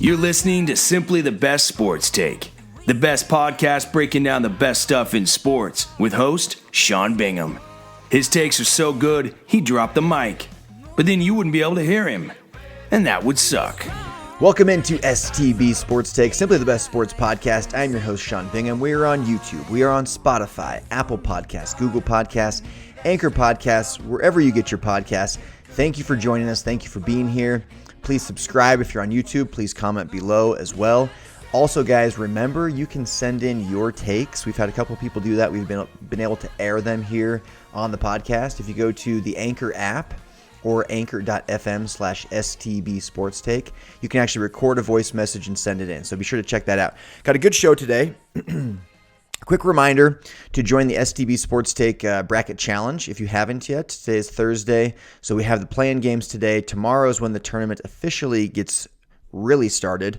You're listening to Simply the Best Sports Take, the best podcast breaking down the best stuff in sports with host Sean Bingham. His takes are so good, he dropped the mic, but then you wouldn't be able to hear him, and that would suck. Welcome into STB Sports Take, Simply the Best Sports Podcast. I'm your host, Sean Bingham. We are on YouTube. We are on Spotify, Apple Podcasts, Google Podcasts, Anchor Podcasts, wherever you get your podcasts. Thank you for joining us. Thank you for being here. Please subscribe if you're on YouTube. Please comment below as well. Also, guys, remember, you can send in your takes. We've had a couple people do that. We've been able to air them here on the podcast. If you go to the Anchor app, or anchor.fm/STB Sports Take. You can actually record a voice message and send it in. So be sure to check that out. Got a good show today. Quick reminder to join the STB Sports Take Bracket Challenge if you haven't yet. Today is Thursday, so we have the play-in games today. Tomorrow is when the tournament officially gets really started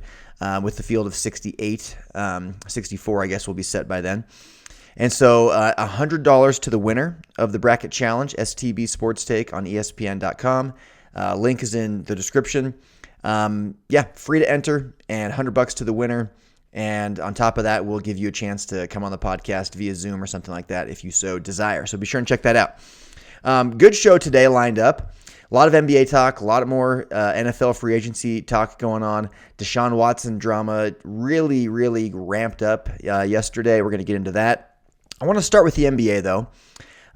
with the field of 68. 64, I guess, will be set by then. And so $100 to the winner of the bracket challenge, STB Sports Take on ESPN.com. Link is in the description. Free to enter, and $100 to the winner. And on top of that, we'll give you a chance to come on the podcast via Zoom or something like that if you so desire. So be sure and check that out. Good show today lined up. A lot of NBA talk, a lot more NFL free agency talk going on. Deshaun Watson drama really ramped up yesterday. We're going to get into that. I want to start with the NBA, though.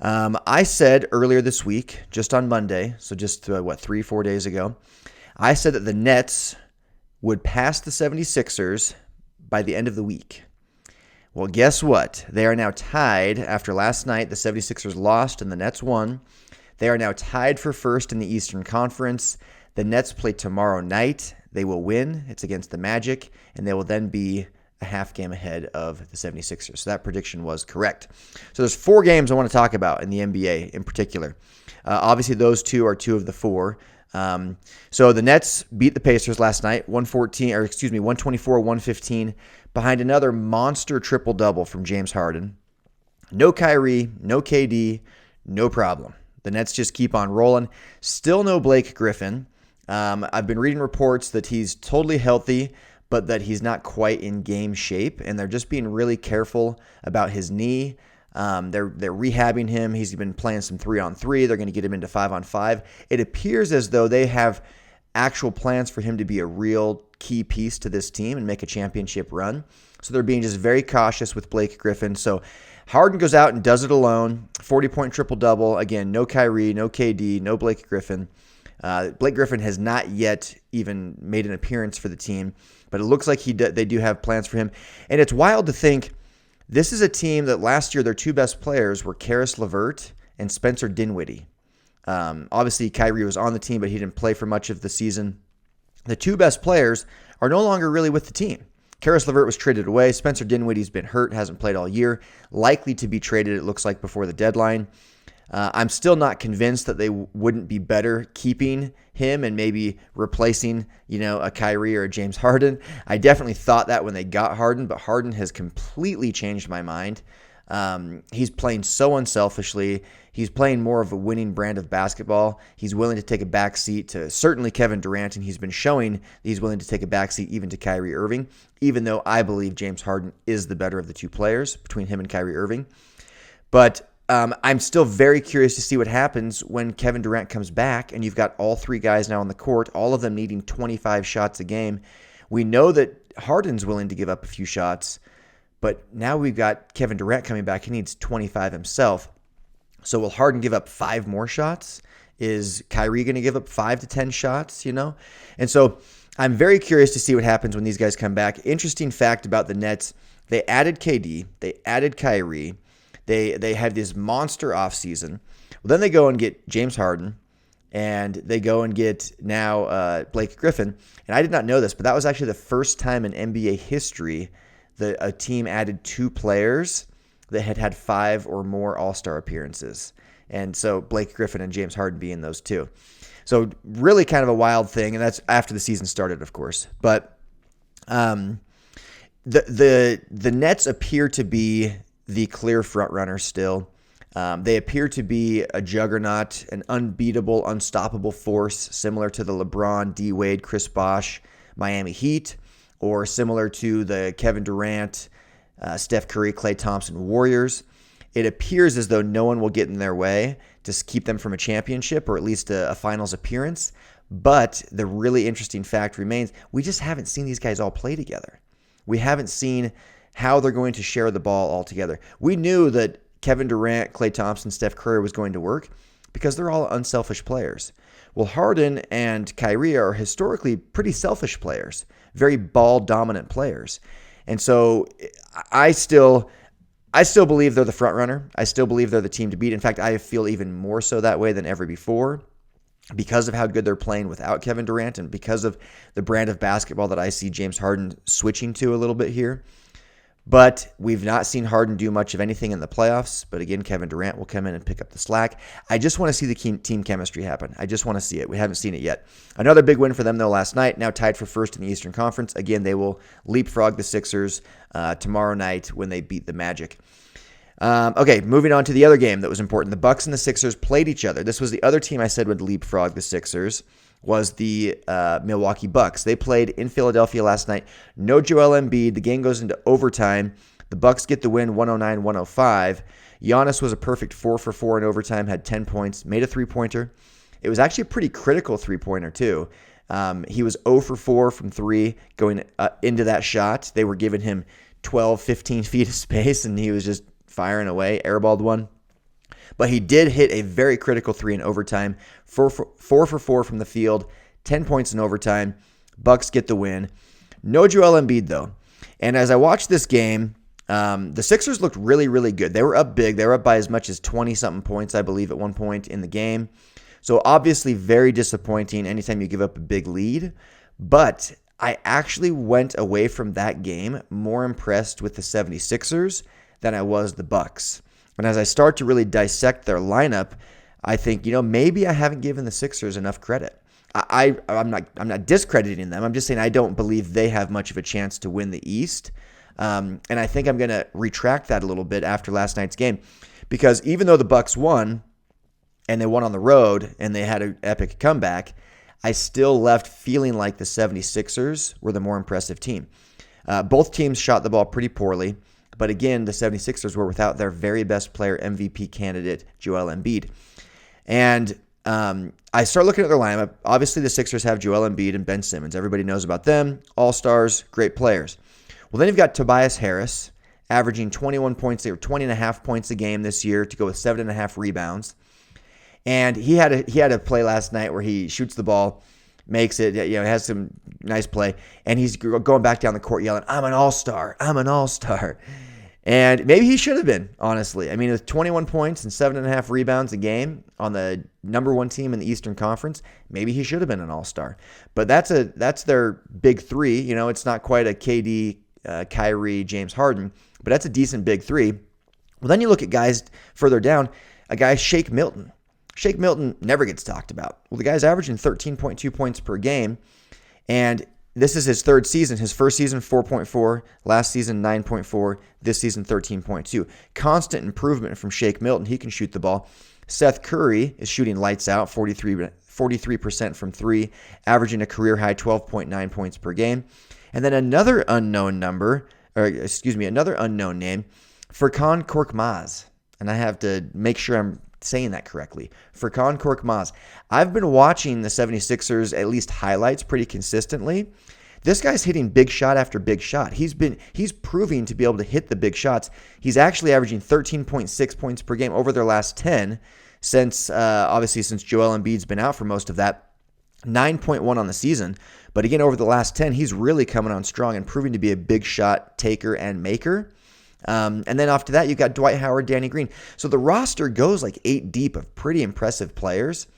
I said earlier this week, just on Monday, so just 3-4 days ago, I said that the Nets would pass the 76ers by the end of the week. Well, guess what? They are now tied after last night. The 76ers lost and the Nets won. They are now tied for first in the Eastern Conference. The Nets play tomorrow night. They will win. It's against the Magic, and they will then be a half game ahead of the 76ers. So that prediction was correct. So there's 4 games I want to talk about in the NBA in particular. Obviously, those two are 2 of the 4. So the Nets beat the Pacers last night, 124-115, behind another monster triple-double from James Harden. No Kyrie, no KD, no problem. The Nets just keep on rolling. Still no Blake Griffin. I've been reading reports that he's totally healthy, but that he's not quite in game shape, and they're just being really careful about his knee. They're rehabbing him. He's been playing some 3-on-3. They're going to get him into 5-on-5. It appears as though they have actual plans for him to be a real key piece to this team and make a championship run. So they're being just very cautious with Blake Griffin. So Harden goes out and does it alone. 40-point triple-double. Again, no Kyrie, no KD, no Blake Griffin. Blake Griffin has not yet even made an appearance for the team, but it looks like they do have plans for him. And it's wild to think this is a team that last year their 2 best players were Karis LeVert and Spencer Dinwiddie. Obviously, Kyrie was on the team, but he didn't play for much of the season. The 2 best players are no longer really with the team. Karis LeVert was traded away. Spencer Dinwiddie's been hurt, hasn't played all year. Likely to be traded, it looks like, before the deadline. I'm still not convinced that they wouldn't be better keeping him and maybe replacing, a Kyrie or a James Harden. I definitely thought that when they got Harden, but Harden has completely changed my mind. He's playing so unselfishly. He's playing more of a winning brand of basketball. He's willing to take a back seat to certainly Kevin Durant, and he's been showing that he's willing to take a back seat even to Kyrie Irving, even though I believe James Harden is the better of the 2 players between him and Kyrie Irving. But I'm still very curious to see what happens when Kevin Durant comes back and you've got all 3 guys now on the court, all of them needing 25 shots a game. We know that Harden's willing to give up a few shots, but now we've got Kevin Durant coming back. He needs 25 himself. So will Harden give up 5 more shots? Is Kyrie going to give up 5 to 10 shots, And so I'm very curious to see what happens when these guys come back. Interesting fact about the Nets, they added KD, they added Kyrie. They had this monster offseason. Well, then they go and get James Harden, and they go and get now Blake Griffin. And I did not know this, but that was actually the first time in NBA history that a team added 2 players that had 5 or more All-Star appearances. And so Blake Griffin and James Harden being those 2. So really kind of a wild thing, and that's after the season started, of course. But the Nets appear to be the clear front runner still. They appear to be a juggernaut, an unbeatable, unstoppable force, similar to the LeBron, D. Wade, Chris Bosh, Miami Heat, or similar to the Kevin Durant, Steph Curry, Klay Thompson Warriors. It appears as though no one will get in their way to keep them from a championship or at least a finals appearance. But the really interesting fact remains, we just haven't seen these guys all play together. We haven't seen how they're going to share the ball all together. We knew that Kevin Durant, Klay Thompson, Steph Curry was going to work because they're all unselfish players. Well, Harden and Kyrie are historically pretty selfish players, very ball-dominant players. And so I still believe they're the front runner. I still believe they're the team to beat. In fact, I feel even more so that way than ever before because of how good they're playing without Kevin Durant and because of the brand of basketball that I see James Harden switching to a little bit here. But we've not seen Harden do much of anything in the playoffs. But again, Kevin Durant will come in and pick up the slack. I just want to see the team chemistry happen. I just want to see it. We haven't seen it yet. Another big win for them, though, last night. Now tied for first in the Eastern Conference. Again, they will leapfrog the Sixers tomorrow night when they beat the Magic. Okay, moving on to the other game that was important. The Bucks and the Sixers played each other. This was the other team I said would leapfrog the Sixers, was the Milwaukee Bucks. They played in Philadelphia last night. No Joel Embiid. The game goes into overtime. The Bucks get the win 109-105. Giannis was a perfect 4 for 4 in overtime, had 10 points, made a three-pointer. It was actually a pretty critical three-pointer, too. He was 0 for 4 from 3 going into that shot. They were giving him 12, 15 feet of space, and he was just firing away, airballed one. But he did hit a very critical 3 in overtime, 4 for 4 from the field, 10 points in overtime. Bucks get the win. No Joel Embiid, though. And as I watched this game, the Sixers looked really, really good. They were up big. They were up by as much as 20-something points, I believe, at one point in the game. So obviously very disappointing anytime you give up a big lead. But I actually went away from that game more impressed with the 76ers than I was the Bucks. And as I start to really dissect their lineup, I think, maybe I haven't given the Sixers enough credit. I'm not discrediting them. I'm just saying I don't believe they have much of a chance to win the East. And I think I'm going to retract that a little bit after last night's game. Because even though the Bucks won, and they won on the road, and they had an epic comeback, I still left feeling like the 76ers were the more impressive team. Both teams shot the ball pretty poorly. But again, the 76ers were without their very best player, MVP candidate, Joel Embiid. And I start looking at their lineup. Obviously, the Sixers have Joel Embiid and Ben Simmons. Everybody knows about them. All-stars, great players. Well, then you've got Tobias Harris, averaging 21 points or 20.5 points a game this year to go with 7.5 rebounds. And he had a play last night where he shoots the ball, makes it, has some nice play, and he's going back down the court yelling, "I'm an all-star, I'm an all-star." And maybe he should have been, honestly. I mean, with 21 points and 7.5 rebounds a game on the number one team in the Eastern Conference, maybe he should have been an all-star. But that's their big three. It's not quite a KD, Kyrie, James Harden, but that's a decent big three. Well, then you look at guys further down, a guy, Shake Milton. Shake Milton never gets talked about. Well, the guy's averaging 13.2 points per game, and this is his third season. His first season, 4.4. Last season, 9.4. This season, 13.2. Constant improvement from Shake Milton. He can shoot the ball. Seth Curry is shooting lights out, 43% from 3, averaging a career-high 12.9 points per game. And then another unknown name, Furkan Korkmaz. And I have to make sure I'm saying that correctly. Furkan Korkmaz. I've been watching the 76ers, at least highlights, pretty consistently. This guy's hitting big shot after big shot. He's proving to be able to hit the big shots. He's actually averaging 13.6 points per game over their last 10 since Joel Embiid's been out for most of that. 9.1 on the season. But again, over the last 10, he's really coming on strong and proving to be a big shot taker and maker. And then after that, you've got Dwight Howard, Danny Green. So the roster goes like 8 deep of pretty impressive players.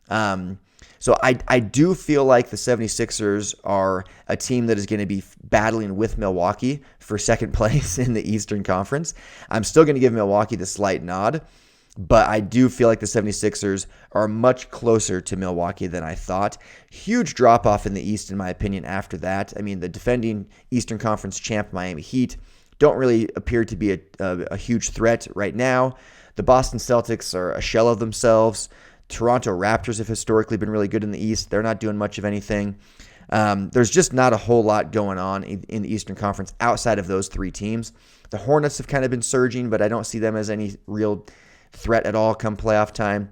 So I do feel like the 76ers are a team that is going to be battling with Milwaukee for second place in the Eastern Conference. I'm still going to give Milwaukee the slight nod, but I do feel like the 76ers are much closer to Milwaukee than I thought. Huge drop-off in the East, in my opinion, after that. I mean, the defending Eastern Conference champ Miami Heat don't really appear to be a huge threat right now. The Boston Celtics are a shell of themselves. Toronto Raptors have historically been really good in the East. They're not doing much of anything. There's just not a whole lot going on in the Eastern Conference outside of those three teams. The Hornets have kind of been surging, but I don't see them as any real threat at all come playoff time.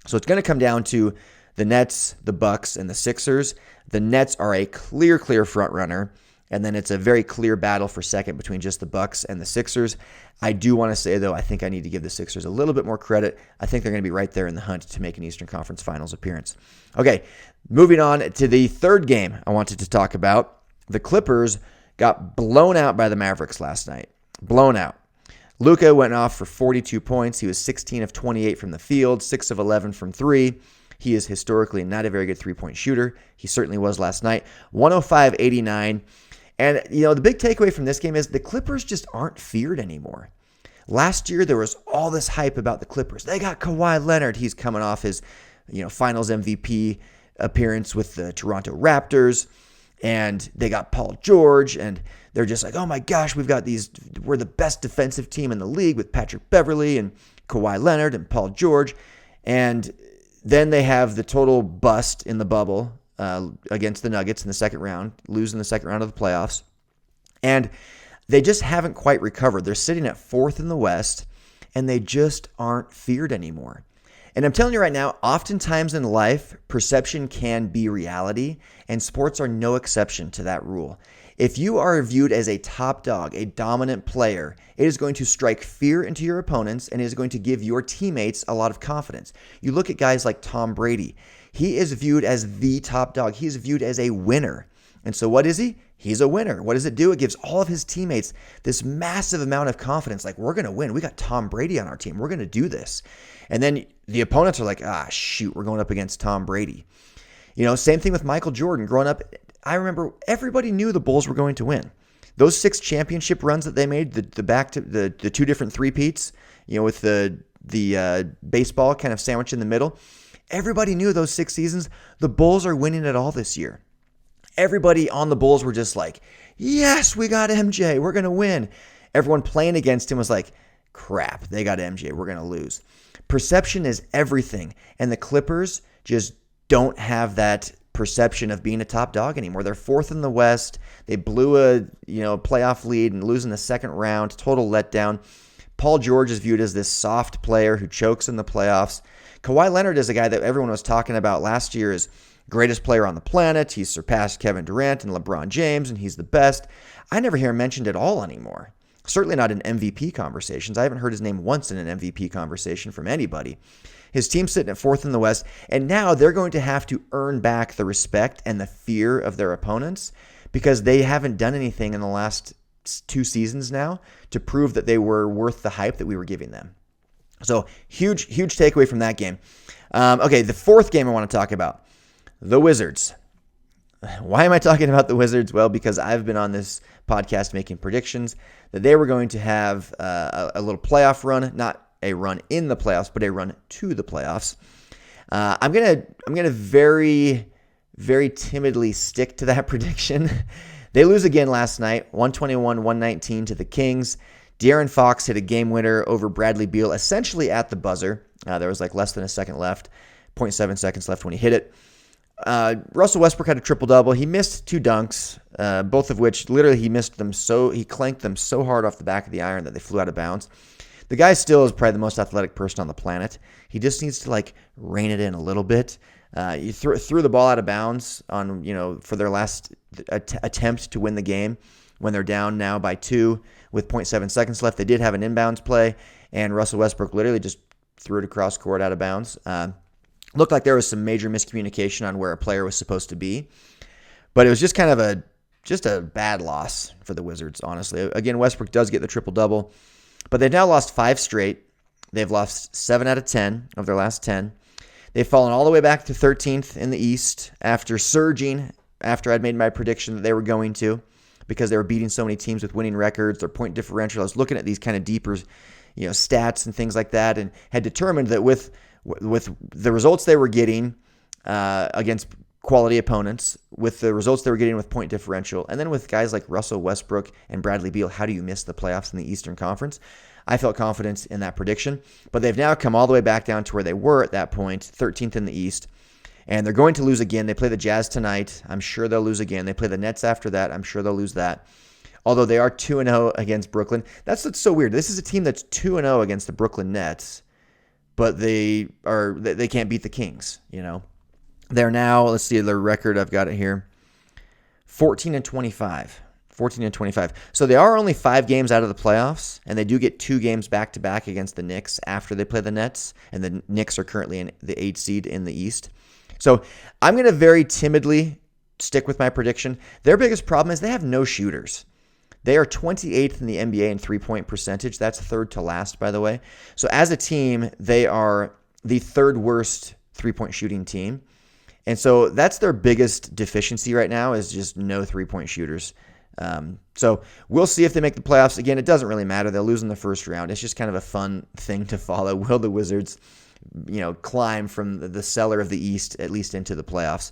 So it's going to come down to the Nets, the Bucks, and the Sixers. The Nets are a clear front runner, and then it's a very clear battle for second between just the Bucks and the Sixers. I do want to say, though, I think I need to give the Sixers a little bit more credit. I think they're going to be right there in the hunt to make an Eastern Conference Finals appearance. Okay, moving on to the third game I wanted to talk about. The Clippers got blown out by the Mavericks last night. Blown out. Luka went off for 42 points. He was 16 of 28 from the field, 6 of 11 from three. He is historically not a very good three-point shooter. He certainly was last night. 105-89. And, the big takeaway from this game is the Clippers just aren't feared anymore. Last year, there was all this hype about the Clippers. They got Kawhi Leonard. He's coming off his, finals MVP appearance with the Toronto Raptors. And they got Paul George, and they're just like, oh my gosh, we're the best defensive team in the league with Patrick Beverley and Kawhi Leonard and Paul George. And then they have the total bust in the bubble against the Nuggets in the second round, losing the second round of the playoffs. And they just haven't quite recovered. They're sitting at fourth in the West, and they just aren't feared anymore. And I'm telling you right now, oftentimes in life, perception can be reality, and sports are no exception to that rule. If you are viewed as a top dog, a dominant player, it is going to strike fear into your opponents and it is going to give your teammates a lot of confidence. You look at guys like Tom Brady. He is viewed as the top dog. He is viewed as a winner. And so what is he? He's a winner. What does it do? It gives all of his teammates this massive amount of confidence. Like, we're going to win. We got Tom Brady on our team. We're going to do this. And then the opponents are like, shoot, we're going up against Tom Brady. Same thing with Michael Jordan. Growing up, I remember everybody knew the Bulls were going to win. Those 6 championship runs that they made, the 2 different three-peats, with the baseball kind of sandwich in the middle. Everybody knew those 6 seasons, the Bulls are winning it all this year. Everybody on the Bulls were just like, yes, we got MJ. We're going to win. Everyone playing against him was like, crap, they got MJ. We're going to lose. Perception is everything. And the Clippers just don't have that perception of being a top dog anymore. They're fourth in the West. They blew a playoff lead and losing the second round. Total letdown. Paul George is viewed as this soft player who chokes in the playoffs. Kawhi Leonard is a guy that everyone was talking about last year as greatest player on the planet. He's surpassed Kevin Durant and LeBron James, and he's the best. I never hear him mentioned at all anymore. Certainly not in MVP conversations. I haven't heard his name once in an MVP conversation from anybody. His team's sitting at fourth in the West, and now they're going to have to earn back the respect and the fear of their opponents because they haven't done anything in the last 2 seasons now to prove that they were worth the hype that we were giving them. So huge takeaway from that game. Okay, the fourth game I want to talk about, the Wizards. Why am I talking about the Wizards? Well, because I've been on this podcast making predictions that they were going to have a little playoff run, not a run in the playoffs, but a run to the playoffs. I'm gonna very, very timidly stick to that prediction. They lose again last night, 121-119 to the Kings. De'Aaron Fox hit a game winner over Bradley Beal, essentially at the buzzer. There was like less than a second left, 0.7 seconds left when he hit it. Russell Westbrook had a triple-double. He missed 2 dunks, both of which literally he clanked them so hard off the back of the iron that they flew out of bounds. The guy still is probably the most athletic person on the planet. He just needs to rein it in a little bit. You threw the ball out of bounds on for their last attempt to win the game when they're down now by 2 with 0.7 seconds left. They did have an inbounds play, and Russell Westbrook literally just threw it across court out of bounds. Looked like there was some major miscommunication on where a player was supposed to be, but it was just kind of a bad loss for the Wizards, honestly. Again, Westbrook does get the triple-double, but they've now lost 5 straight. They've lost 7 out of 10 of their last 10. They've fallen all the way back to 13th in the East after surging after I'd made my prediction that they were going to because they were beating so many teams with winning records, their point differential. I was looking at these kind of deeper stats and things like that and had determined that with the results they were getting against quality opponents, with the results they were getting with point differential, and then with guys like Russell Westbrook and Bradley Beal, how do you miss the playoffs in the Eastern Conference? I felt confident in that prediction, but they've now come all the way back down to where they were at that point, 13th in the East. And they're going to lose again. They play the Jazz tonight. I'm sure they'll lose again. They play the Nets after that. I'm sure they'll lose that. Although they are 2-0 against Brooklyn. That's what's so weird. This is a team that's 2-0 against the Brooklyn Nets, but they can't beat the Kings, They're now, let's see their record. I've got it here. 14-25. 14-25. So they are only 5 games out of the playoffs, and they do get 2 games back-to-back against the Knicks after they play the Nets, and the Knicks are currently in the 8th seed in the East. So I'm going to very timidly stick with my prediction. Their biggest problem is they have no shooters. They are 28th in the NBA in three-point percentage. That's third to last, by the way. So as a team, they are the third worst three-point shooting team. And so that's their biggest deficiency right now is just no three-point shooters. So we'll see if they make the playoffs. Again, it doesn't really matter. They'll lose in the first round. It's just kind of a fun thing to follow. Will the Wizards, climb from the cellar of the East at least into the playoffs?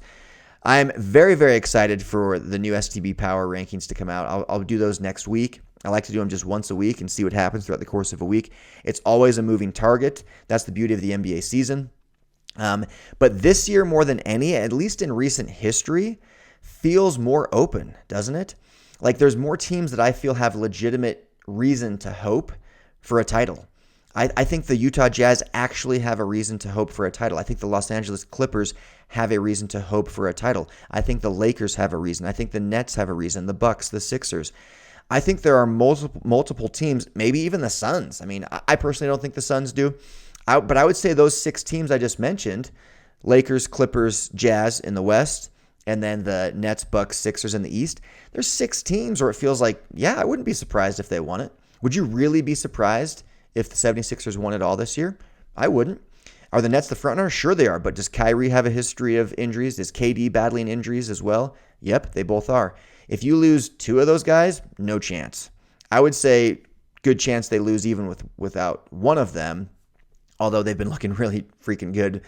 I'm very, very excited for the new STB Power rankings to come out. I'll do those next week. I like to do them just once a week and see what happens throughout the course of a week. It's always a moving target. That's the beauty of the NBA season. But this year, more than any, at least in recent history, feels more open, doesn't it? Like there's more teams that I feel have legitimate reason to hope for a title. I think the Utah Jazz actually have a reason to hope for a title. I think the Los Angeles Clippers have a reason to hope for a title. I think the Lakers have a reason. I think the Nets have a reason. The Bucks, the Sixers. I think there are multiple teams, maybe even the Suns. I mean, I personally don't think the Suns do. But I would say those 6 teams I just mentioned, Lakers, Clippers, Jazz in the West, and then the Nets, Bucks, Sixers in the East. There's 6 teams where it feels like, yeah, I wouldn't be surprised if they won it. Would you really be surprised if the 76ers won it all this year? I wouldn't. Are the Nets the front runner? Sure they are. But does Kyrie have a history of injuries? Is KD battling injuries as well? Yep, they both are. If you lose 2 of those guys, no chance. I would say good chance they lose even without one of them, although they've been looking really freaking good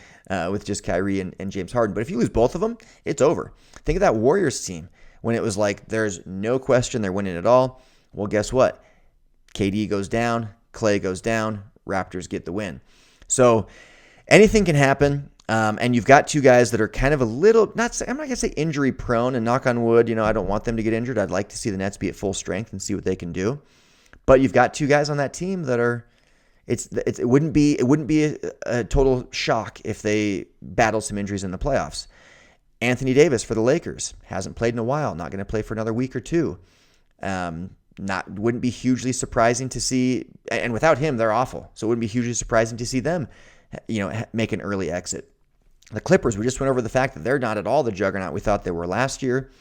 with just Kyrie and James Harden. But if you lose both of them, it's over. Think of that Warriors team when it was like there's no question they're winning it all. Well, guess what? KD goes down, Clay goes down, Raptors get the win. So anything can happen. And you've got 2 guys that are kind of a little, I'm not going to say injury prone, and knock on wood, I don't want them to get injured. I'd like to see the Nets be at full strength and see what they can do. But you've got 2 guys on that team that are, it wouldn't be a total shock if they battle some injuries in the playoffs. Anthony Davis for the Lakers hasn't played in a while, not going to play for another week or 2. Wouldn't be hugely surprising to see, and without him, they're awful. So it wouldn't be hugely surprising to see them, make an early exit. The Clippers, we just went over the fact that they're not at all the juggernaut we thought they were last year.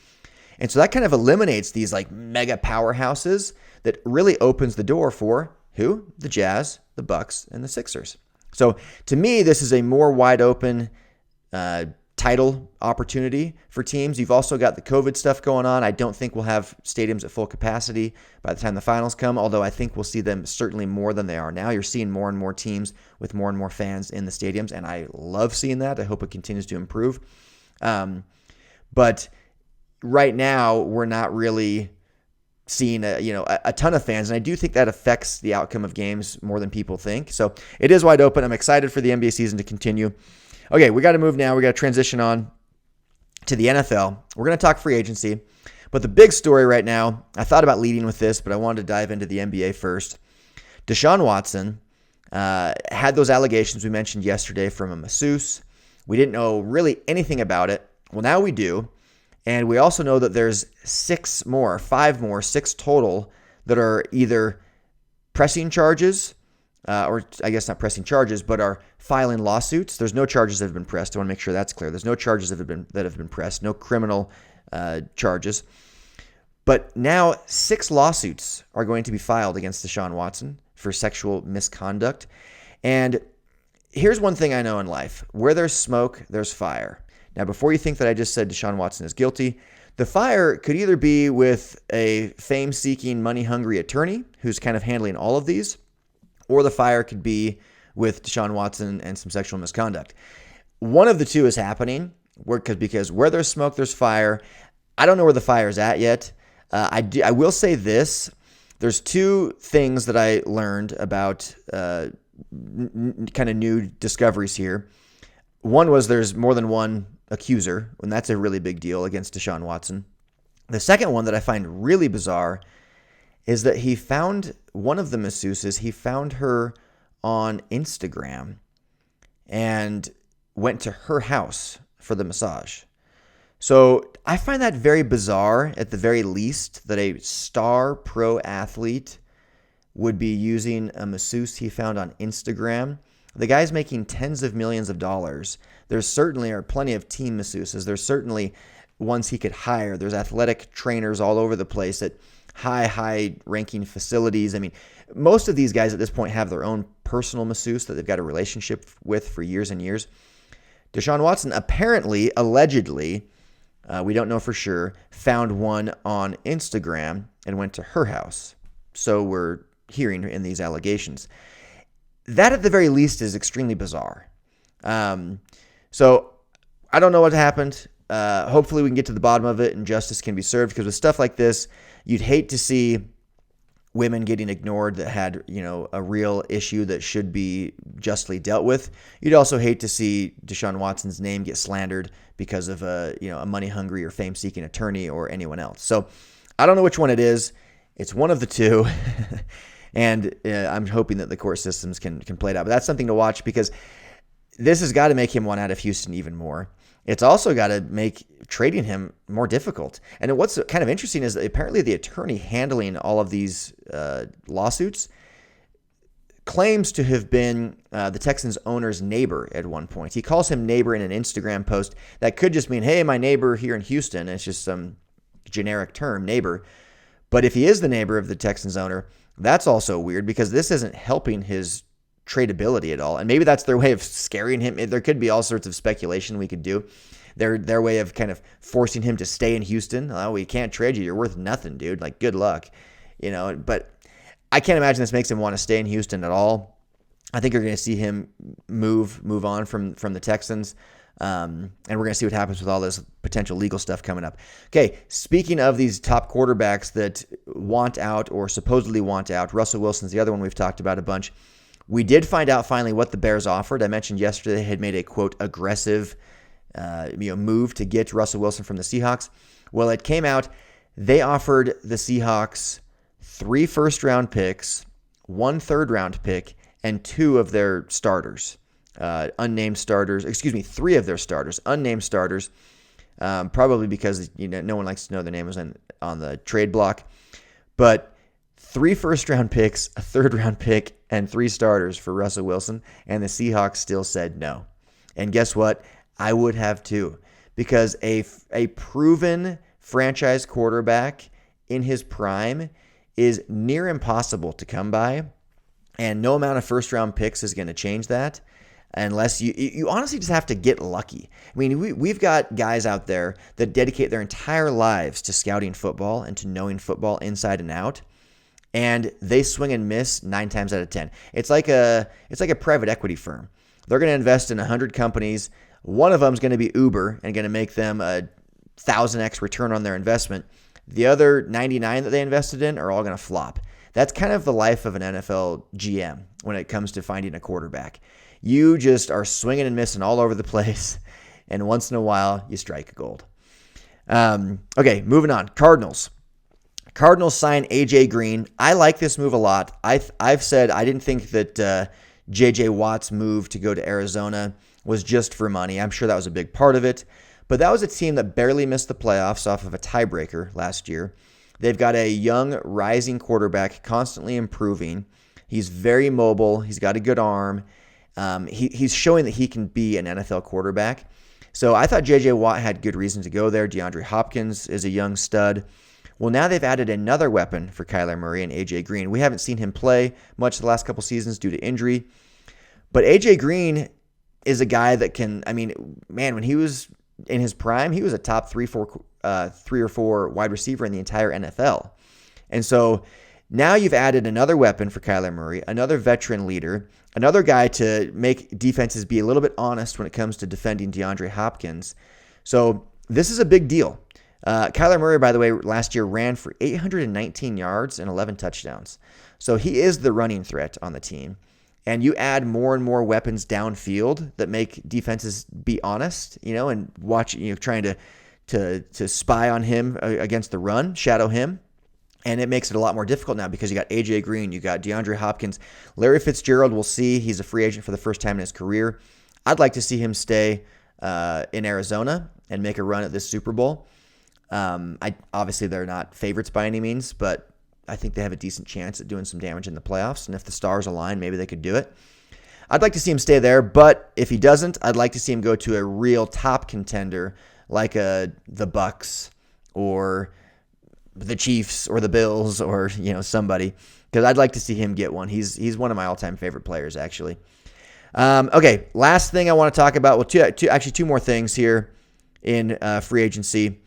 And so that kind of eliminates these like mega powerhouses that really opens the door for who? The Jazz, the Bucks, and the Sixers. So to me, this is a more wide open title opportunity for teams. You've also got the COVID stuff going on. I don't think we'll have stadiums at full capacity by the time the finals come, although I think we'll see them certainly more than they are now. You're seeing more and more teams with more and more fans in the stadiums, and I love seeing that. I hope it continues to improve. But right now, we're not really seeing a ton of fans, and I do think that affects the outcome of games more than people think. So it is wide open. I'm excited for the NBA season to continue. Okay, we got to move now. We got to transition on to the NFL. We're going to talk free agency, but the big story right now, I thought about leading with this, but I wanted to dive into the NBA first. Deshaun Watson had those allegations we mentioned yesterday from a masseuse. We didn't know really anything about it. Well, now we do. And we also know that there's 6 total that are either pressing charges, or I guess not pressing charges, but are filing lawsuits. There's no charges that have been pressed. I want to make sure that's clear. There's no charges that have been pressed, no criminal charges. But now 6 lawsuits are going to be filed against Deshaun Watson for sexual misconduct. And here's one thing I know in life. Where there's smoke, there's fire. Now, before you think that I just said Deshaun Watson is guilty, the fire could either be with a fame-seeking, money-hungry attorney who's kind of handling all of these, or the fire could be with Deshaun Watson and some sexual misconduct. One of the two is happening because where there's smoke, there's fire. I don't know where the fire is at yet. I will say this. There's 2 things that I learned about kind of new discoveries here. One was there's more than one accuser, and that's a really big deal against Deshaun Watson. The second one that I find really bizarre is that he found one of the masseuses, he found her on Instagram and went to her house for the massage. So I find that very bizarre, at the very least, that a star pro athlete would be using a masseuse he found on Instagram. The guy's making tens of millions of dollars. There certainly are plenty of team masseuses. There's certainly ones he could hire. There's athletic trainers all over the place at high-ranking facilities. I mean, most of these guys at this point have their own personal masseuse that they've got a relationship with for years and years. Deshaun Watson apparently, allegedly, we don't know for sure, found one on Instagram and went to her house. So we're hearing in these allegations. That at the very least is extremely bizarre. So I don't know what happened. Hopefully we can get to the bottom of it and justice can be served, because with stuff like this, you'd hate to see women getting ignored that had, a real issue that should be justly dealt with. You'd also hate to see Deshaun Watson's name get slandered because of a money-hungry or fame-seeking attorney or anyone else. So I don't know which one it is. It's one of the two. And I'm hoping that the court systems can play it out. But that's something to watch, because this has got to make him want out of Houston even more. It's also got to make trading him more difficult. And what's kind of interesting is that apparently the attorney handling all of these lawsuits claims to have been the Texans owner's neighbor at one point. He calls him neighbor in an Instagram post. That could just mean, hey, my neighbor here in Houston. It's just some generic term, neighbor. But if he is the neighbor of the Texans owner, that's also weird, because this isn't helping his tradability at all. And maybe that's their way of scaring him. There could be all sorts of speculation we could do. Their way of kind of forcing him to stay in Houston. Oh, we can't trade you. You're worth nothing, dude. Like, good luck. But I can't imagine this makes him want to stay in Houston at all. I think you're going to see him move on from the Texans. And we're going to see what happens with all this potential legal stuff coming up. Okay, speaking of these top quarterbacks that want out or supposedly want out, Russell Wilson's the other one we've talked about a bunch. We did find out finally what the Bears offered. I mentioned yesterday they had made a, quote, aggressive move to get Russell Wilson from the Seahawks. Well, it came out they offered the Seahawks 3 first-round picks, 1 third-round pick, and 2 of their starters. 3 of their starters, unnamed starters, probably because no one likes to know their name was on the trade block. But 3 first-round picks, a third-round pick, and 3 starters for Russell Wilson, and the Seahawks still said no. And guess what? I would have too, because a proven franchise quarterback in his prime is near impossible to come by, and no amount of first-round picks is going to change that. Unless you honestly just have to get lucky. I mean, we've got guys out there that dedicate their entire lives to scouting football and to knowing football inside and out, and they swing and miss 9 times out of 10. It's like a private equity firm. They're going to invest in 100 companies. One of them is going to be Uber and going to make them a 1,000x return on their investment. The other 99 that they invested in are all going to flop. That's kind of the life of an NFL GM when it comes to finding a quarterback. You just are swinging and missing all over the place, and once in a while, you strike gold. Okay, moving on. Cardinals sign A.J. Green. I like this move a lot. I've said I didn't think that J.J. Watt's move to go to Arizona was just for money. I'm sure that was a big part of it, but that was a team that barely missed the playoffs off of a tiebreaker last year. They've got a young, rising quarterback, constantly improving. He's very mobile. He's got a good arm. He's showing that he can be an NFL quarterback. So I thought J.J. Watt had good reason to go there. DeAndre Hopkins is a young stud. Well, now they've added another weapon for Kyler Murray and A.J. Green. We haven't seen him play much the last couple seasons due to injury. But A.J. Green is a guy that can, when he was in his prime, he was a top 3 or 4 wide receiver in the entire NFL. And so now you've added another weapon for Kyler Murray, another veteran leader, another guy to make defenses be a little bit honest when it comes to defending DeAndre Hopkins. So this is a big deal. Kyler Murray, by the way, last year ran for 819 yards and 11 touchdowns. So he is the running threat on the team. and you add more and more weapons downfield that make defenses be honest, and watch, trying to spy on him against the run, shadow him. And it makes it a lot more difficult now because you got A.J. Green, you got DeAndre Hopkins. Larry Fitzgerald, we'll see. He's a free agent for the first time in his career. I'd like to see him stay in Arizona and make a run at this Super Bowl. Obviously, they're not favorites by any means, but I think they have a decent chance at doing some damage in the playoffs. And if the stars align, maybe they could do it. I'd like to see him stay there, but if he doesn't, I'd like to see him go to a real top contender like the Bucs or the Chiefs or the Bills or somebody, because I'd like to see him get one. He's one of my all-time favorite players, actually. Okay, last thing I want to talk about. Well, two more things here in free agency.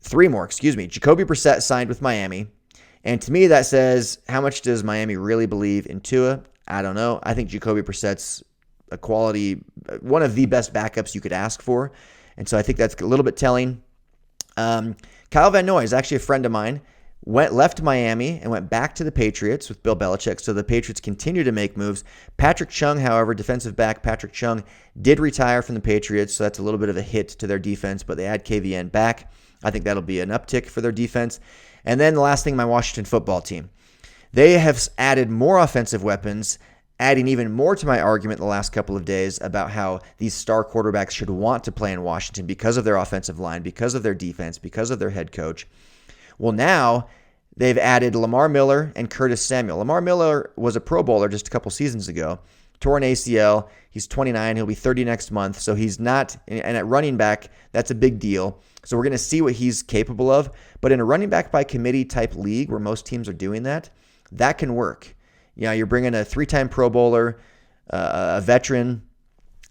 Three more, excuse me. Jacoby Brissett signed with Miami, and to me that says, how much does Miami really believe in Tua? I don't know. I think Jacoby Brissett's a quality, one of the best backups you could ask for, and so I think that's a little bit telling. Kyle Van Noy is actually a friend of mine, left Miami and went back to the Patriots with Bill Belichick, so the Patriots continue to make moves. Patrick Chung, however, defensive back Patrick Chung, did retire from the Patriots, so that's a little bit of a hit to their defense, but they add KVN back. I think that'll be an uptick for their defense. And then the last thing, my Washington football team. They have added more offensive weapons, adding even more to my argument the last couple of days about how these star quarterbacks should want to play in Washington because of their offensive line, because of their defense, because of their head coach. Well, now they've added Lamar Miller and Curtis Samuel. Lamar Miller was a Pro Bowler just a couple seasons ago, tore an ACL. He's 29. He'll be 30 next month. So he's not, and at running back, that's a big deal. So we're going to see what he's capable of. But in a running back by committee type league where most teams are doing that, that can work. You're bringing a 3-time Pro Bowler, a veteran.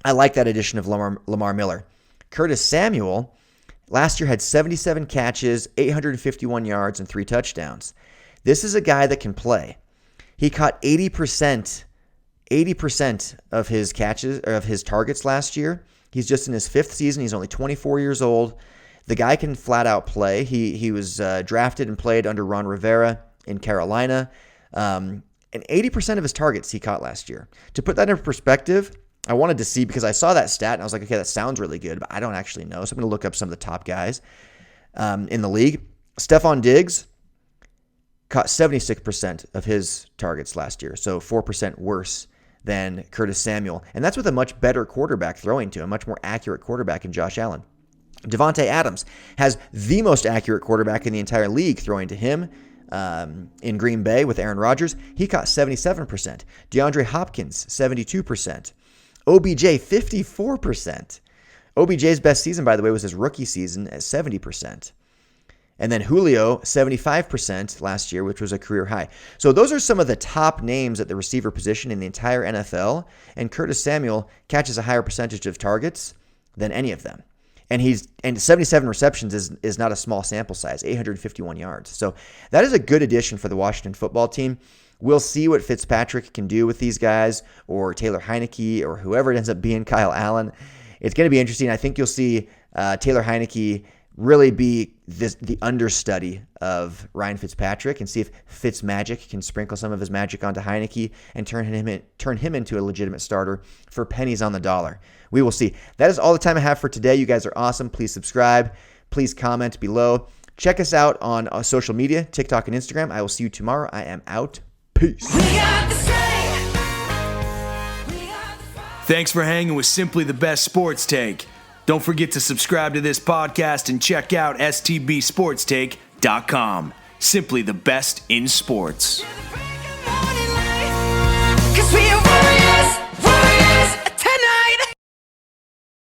I like that addition of Lamar Miller. Curtis Samuel last year had 77 catches, 851 yards, and 3 touchdowns. This is a guy that can play. He caught 80% of his catches or of his targets last year. He's just in his 5th season. He's only 24 years old. The guy can flat out play. He was drafted and played under Ron Rivera in Carolina. And 80% of his targets he caught last year. To put that in perspective, I wanted to see, because I saw that stat and I was like, okay, that sounds really good, but I don't actually know. So I'm going to look up some of the top guys in the league. Stephon Diggs caught 76% of his targets last year, so 4% worse than Curtis Samuel. And that's with a much better quarterback throwing to, a much more accurate quarterback in Josh Allen. Devontae Adams has the most accurate quarterback in the entire league throwing to him. In Green Bay with Aaron Rodgers, he caught 77%. DeAndre Hopkins, 72%. OBJ, 54%. OBJ's best season, by the way, was his rookie season at 70%. And then Julio, 75% last year, which was a career high. So those are some of the top names at the receiver position in the entire NFL. And Curtis Samuel catches a higher percentage of targets than any of them. And 77 receptions is not a small sample size, 851 yards. So that is a good addition for the Washington football team. We'll see what Fitzpatrick can do with these guys, or Taylor Heineke, or whoever it ends up being, Kyle Allen. It's going to be interesting. I think you'll see Taylor Heineke really be the understudy of Ryan Fitzpatrick, and see if Fitzmagic can sprinkle some of his magic onto Heineke and turn him into a legitimate starter for pennies on the dollar. We will see. That is all the time I have for today. You guys are awesome. Please subscribe. Please comment below. Check us out on social media, TikTok and Instagram. I will see you tomorrow. I am out. Peace. Thanks for hanging with Simply the Best Sports Take. Don't forget to subscribe to this podcast and check out STB Sports Take.com. Simply the best in sports.